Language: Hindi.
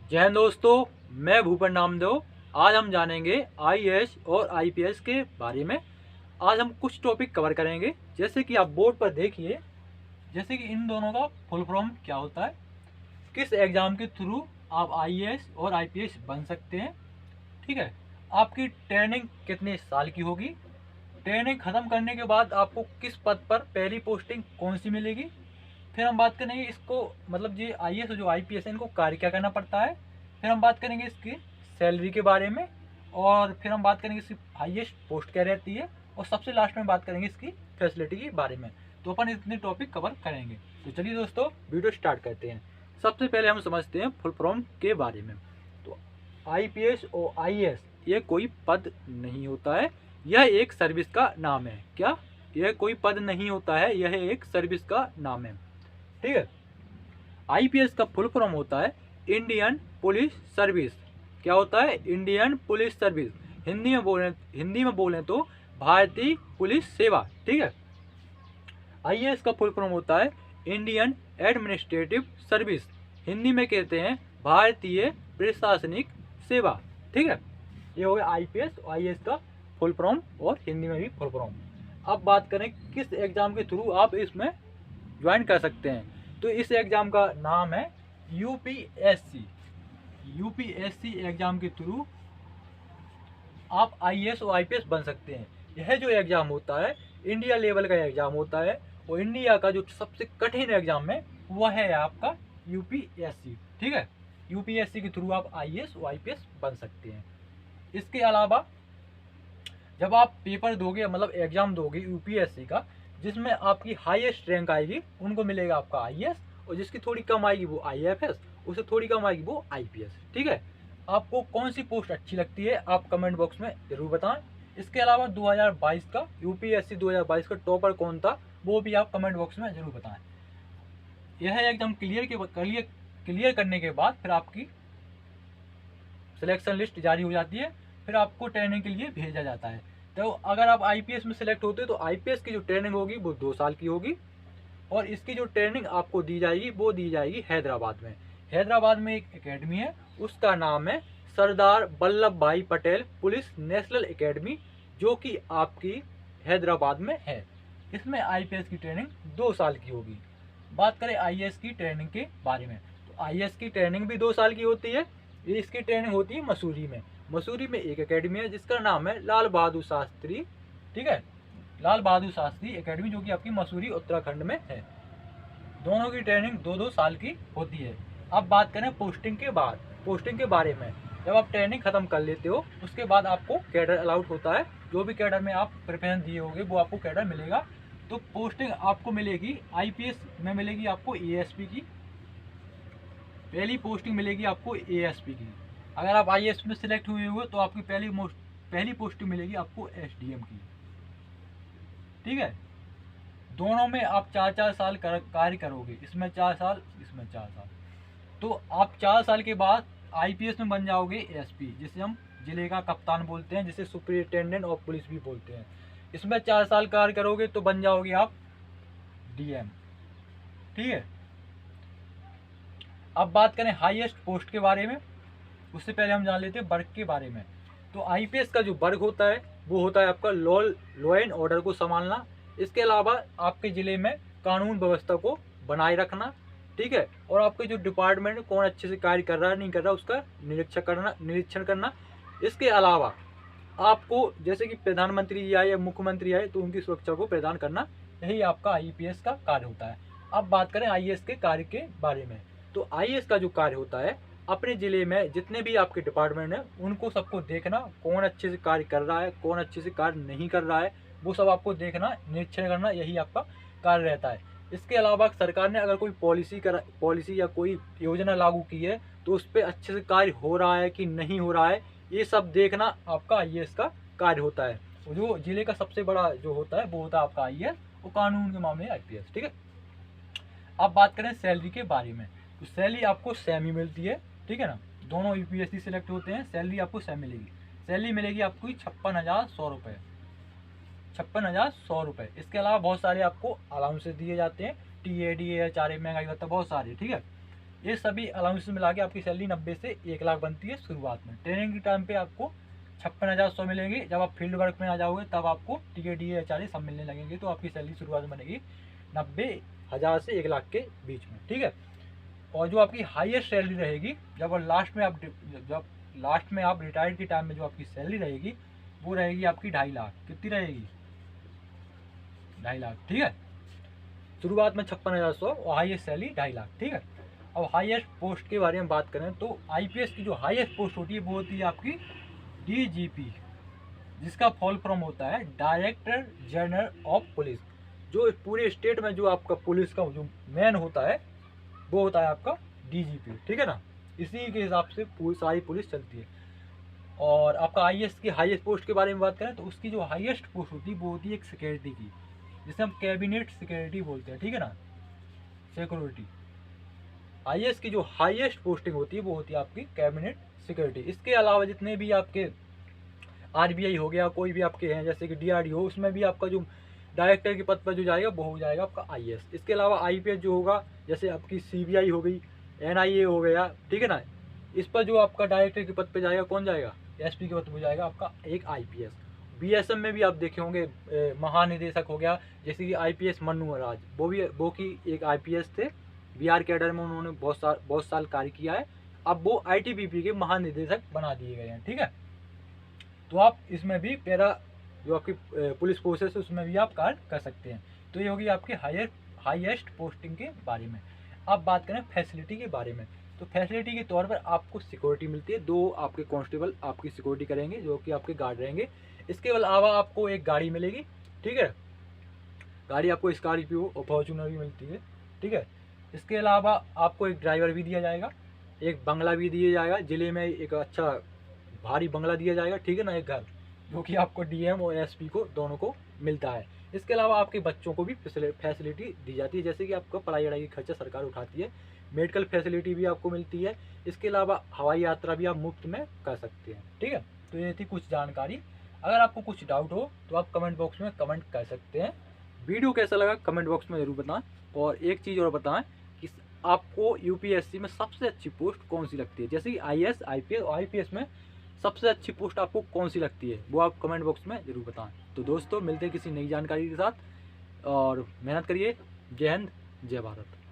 जय हिंद दोस्तों, मैं भूपेन नामदेव। आज हम जानेंगे आईएएस और आईपीएस के बारे में। आज हम कुछ टॉपिक कवर करेंगे, जैसे कि आप बोर्ड पर देखिए, जैसे कि इन दोनों का फुल फॉर्म क्या होता है, किस एग्ज़ाम के थ्रू आप आईएएस और आईपीएस बन सकते हैं। ठीक है, आपकी ट्रेनिंग कितने साल की होगी, ट्रेनिंग ख़त्म करने के बाद आपको किस पद पर पहली पोस्टिंग कौन सी मिलेगी। फिर हम बात करेंगे इसको, मतलब ये आईएएस और जो आईपीएस है इनको कार्य क्या करना पड़ता है। फिर हम बात करेंगे इसकी सैलरी के बारे में, और फिर हम बात करेंगे इसकी हाईएस्ट पोस्ट क्या रहती है, और सबसे लास्ट में बात करेंगे इसकी फैसिलिटी के बारे में। तो अपन इतने टॉपिक कवर करेंगे। तो चलिए दोस्तों, वीडियो स्टार्ट करते हैं। सबसे पहले हम समझते हैं फुल फॉर्म के बारे में। तो आईपीएस और आईएएस ये कोई पद नहीं होता है, यह एक सर्विस का नाम है। क्या? यह कोई पद नहीं होता है, यह एक सर्विस का नाम है। ठीक है। आईपीएस का फुल फॉर्म होता है इंडियन पुलिस सर्विस। क्या होता है? Indian police service. हिंदी में बोलें तो भारतीय पुलिस सेवा। ठीक है। आईएएस का फुल फॉर्म होता है इंडियन एडमिनिस्ट्रेटिव सर्विस। हिंदी में कहते हैं भारतीय प्रशासनिक सेवा। ठीक है। ये हो गया आईपीएस और आईएएस का फुल फॉर्म, और हिंदी में भी फुल फॉर्म। अब बात करें किस एग्जाम के थ्रू आप इसमें ज्वाइन कर सकते हैं। तो इस एग्ज़ाम का नाम है यूपीएससी। यूपीएससी एग्ज़ाम के थ्रू आप आईएएस और आईपीएस बन सकते हैं। यह जो एग्ज़ाम होता है इंडिया लेवल का एग्ज़ाम होता है, और इंडिया का जो सबसे कठिन एग्ज़ाम है वह है आपका यूपीएससी। ठीक है। यूपीएससी के थ्रू आप आईएएस और आईपीएस बन सकते हैं। इसके अलावा जब आप पेपर दोगे, मतलब एग्ज़ाम दोगे यूपीएससी का, जिसमें आपकी हाईएस्ट रैंक आएगी उनको मिलेगा आपका आईएएस, और जिसकी थोड़ी कम आएगी वो आईएफएस, उससे थोड़ी कम आएगी वो आईपीएस। ठीक है। आपको कौन सी पोस्ट अच्छी लगती है आप कमेंट बॉक्स में ज़रूर बताएं। इसके अलावा 2022 का यूपीएससी 2022 का टॉपर कौन था वो भी आप कमेंट बॉक्स में ज़रूर बताएं। यह एकदम क्लियर करने के बाद फिर आपकी सिलेक्शन लिस्ट जारी हो जाती है, फिर आपको ट्रेनिंग के लिए भेजा जाता है। तो अगर आप आईपीएस में सिलेक्ट होते हो तो आईपीएस की जो ट्रेनिंग होगी वो 2 साल की होगी, और इसकी जो ट्रेनिंग आपको दी जाएगी वो दी जाएगी हैदराबाद में। हैदराबाद में एक एकेडमी है, उसका नाम है सरदार वल्लभ भाई पटेल पुलिस नेशनल एकेडमी, जो कि आपकी हैदराबाद में है। इसमें आईपीएस की ट्रेनिंग 2 साल की होगी। बात करें आईएएस की ट्रेनिंग के बारे में, तो आईएएस की ट्रेनिंग भी 2 साल की होती है। ये इसकी ट्रेनिंग होती है मसूरी में। मसूरी में एक एकेडमी है जिसका नाम है लाल बहादुर शास्त्री। ठीक है। लाल बहादुर शास्त्री एकेडमी, जो कि आपकी मसूरी उत्तराखंड में है। दोनों की ट्रेनिंग 2-2 साल की होती है। अब बात करें पोस्टिंग के बारे में। जब आप ट्रेनिंग खत्म कर लेते हो उसके बाद आपको कैडर अलाउड होता है। जो भी कैडर में आप प्रेफरेंस दिए होंगे वो आपको कैडर मिलेगा। तो पोस्टिंग आपको मिलेगी आईपीएस में मिलेगी आपको एएसपी की, पहली पोस्टिंग मिलेगी आपको एएसपी की। अगर आप आईएएस में सिलेक्ट हुए हो तो आपकी पहली पोस्टिंग मिलेगी आपको एसडीएम की। ठीक है। दोनों में आप 4-4 साल कार्य करोगे, इसमें 4 साल, इसमें 4 साल। तो आप 4 साल के बाद आईपीएस में बन जाओगे एसपी, जिसे हम जिले का कप्तान बोलते हैं, जिसे सुपरिटेंडेंट ऑफ पुलिस भी बोलते हैं। इसमें 4 साल कार्य करोगे तो बन जाओगे आप डीएम। ठीक है। अब बात करें हाईएस्ट पोस्ट के बारे में, उससे पहले हम जान लेते हैं वर्ग के बारे में। तो आईपीएस का जो वर्ग होता है वो होता है आपका लॉ एंड ऑर्डर को संभालना। इसके अलावा आपके ज़िले में कानून व्यवस्था को बनाए रखना। ठीक है। और आपके जो डिपार्टमेंट में कौन अच्छे से कार्य कर रहा है नहीं कर रहा उसका निरीक्षण करना। इसके अलावा आपको जैसे कि प्रधानमंत्री जी आए या मुख्यमंत्री आए तो उनकी सुरक्षा को प्रदान करना, यही आपका आईपीएस का कार्य होता है। अब बात करें आईएएस के कार्य के बारे में। तो आईएएस का जो कार्य होता है, अपने ज़िले में जितने भी आपके डिपार्टमेंट हैं उनको सबको देखना, कौन अच्छे से कार्य कर रहा है कौन अच्छे से कार्य नहीं कर रहा है, वो सब आपको देखना, निरीक्षण करना, यही आपका कार्य रहता है। इसके अलावा सरकार ने अगर कोई पॉलिसी या कोई योजना लागू की है तो उस पर अच्छे से कार्य हो रहा है कि नहीं हो रहा है, ये सब देखना आपका आईएएस का कार्य होता है। जो जिले का सबसे बड़ा जो होता है वो होता है आपका आईएएस, और कानून के मामले आईपीएस। ठीक है। अब बात करें सैलरी के बारे में, तो सैलरी आपको सेम ही मिलती है। ठीक है ना। दोनों यूपीएससी सेलेक्ट होते हैं, सैलरी आपको सेम मिलेगी। सैलरी मिलेगी आपको 56,100 रुपये। 56,100 रुपये। इसके अलावा बहुत सारे आपको अलाउंसेस दिए जाते हैं, TA D H R A महंगाई भत्ता, बहुत सारे। ठीक है। ये सभी अलाउंस मिला के आपकी सैलरी 90 से 1 लाख बनती है शुरुआत में। ट्रेनिंग के टाइम पे आपको 56,100 मिलेंगे। जब आप फील्ड वर्क में आ जाओगे तब आपको टिकट डी एच सब मिलने लगेंगे। तो आपकी सैलरी शुरुआत में बनेगी 90,000 से 1 लाख के बीच में, ठीक है। और जो आपकी हाईएस्ट सैलरी रहेगी जब लास्ट में आप रिटायर्ड के टाइम में जो आपकी सैलरी रहेगी वो रहेगी आपकी 2.5 लाख। कितनी रहेगी? 2.5 लाख, ठीक है। शुरुआत में 56,100 और हाईएस्ट सैलरी 2.5 लाख, ठीक है। अब हाईएस्ट पोस्ट के बारे में बात करें तो आईपीएस की जो हाईएस्ट पोस्ट होती है वो होती है आपकी डीजीपी, जिसका फॉल फॉर्म होता है डायरेक्टर जनरल ऑफ पुलिस। जो पूरे स्टेट में जो आपका पुलिस का जो मेन होता है वो होता है आपका डीजीपी, ठीक है ना। इसी के हिसाब से सारी पुलिस चलती है। और आपका आईएएस की हाईएस्ट पोस्ट के बारे में बात करें तो उसकी जो हाईएस्ट पोस्ट होती है वो होती है एक सिक्योरिटी की, जिसे हम कैबिनेट सिक्योरिटी बोलते हैं, ठीक है ना, सिक्योरिटी। आईएएस की जो हाईएस्ट पोस्टिंग होती है वो होती है आपकी कैबिनेट सिक्योरिटी। इसके अलावा जितने भी आपके आरबीआई हो गया, कोई भी आपके हैं जैसे कि डीआरडीओ, उसमें भी आपका जो डायरेक्टर के पद पर जो जाएगा वो हो जाएगा आपका आईएएस। इसके अलावा आईपीएस जो होगा, जैसे आपकी सीबीआई हो गई, एनआईए हो गया, ठीक है ना, इस पर जो आपका डायरेक्टर के पद पे जाएगा कौन जाएगा? एसपी के पद पर जाएगा आपका एक आईपीएस। बीएसएफ में भी आप देखे होंगे महानिदेशक हो गया, जैसे कि आईपीएस मन्नू राज, वो की एक आईपीएस थे। बिहार कैडर में उन्होंने बहुत साल कार्य किया है। अब वो आईटीबीपी के महानिदेशक बना दिए गए हैं, ठीक है। तो आप इसमें भी पैरा जो आपकी पुलिस फोर्सेस है उसमें भी आप कार्य कर सकते हैं। तो ये होगी आपकी हाईएस्ट पोस्टिंग के बारे में। अब बात करें फैसिलिटी के बारे में, तो फैसिलिटी के तौर पर आपको सिक्योरिटी मिलती है। 2 आपके कांस्टेबल आपकी सिक्योरिटी करेंगे जो कि आपके गार्ड रहेंगे। इसके अलावा आपको एक गाड़ी मिलेगी, ठीक है। गाड़ी आपको स्कॉर्पियो और फॉर्च्यूनर भी मिलती है, ठीक है। इसके अलावा आपको एक ड्राइवर भी दिया जाएगा, एक बंगला भी दिया जाएगा, ज़िले में एक अच्छा भारी बंगला दिया जाएगा, ठीक है ना, एक घर, जो कि आपको डीएम और एसपी को दोनों को मिलता है। इसके अलावा आपके बच्चों को भी फैसिलिटी दी जाती है, जैसे कि आपका पढ़ाई वढ़ाई की खर्चा सरकार उठाती है। मेडिकल फैसिलिटी भी आपको मिलती है। इसके अलावा हवाई यात्रा भी आप मुफ्त में कर सकते हैं, ठीक है। तो ये थी कुछ जानकारी। अगर आपको कुछ डाउट हो तो आप कमेंट बॉक्स में कमेंट कर सकते हैं। वीडियो कैसा लगा कमेंट बॉक्स में ज़रूर बताएं। और एक चीज़ और बताएं कि आपको यूपीएससी में सबसे अच्छी पोस्ट कौन सी लगती है, जैसे कि आईएएस, आईपीएस और आईपीएस में सबसे अच्छी पोस्ट आपको कौन सी लगती है, वो आप कमेंट बॉक्स में ज़रूर बताएं। तो दोस्तों मिलते हैं किसी नई जानकारी के साथ, और मेहनत करिए। जय हिंद, जय भारत।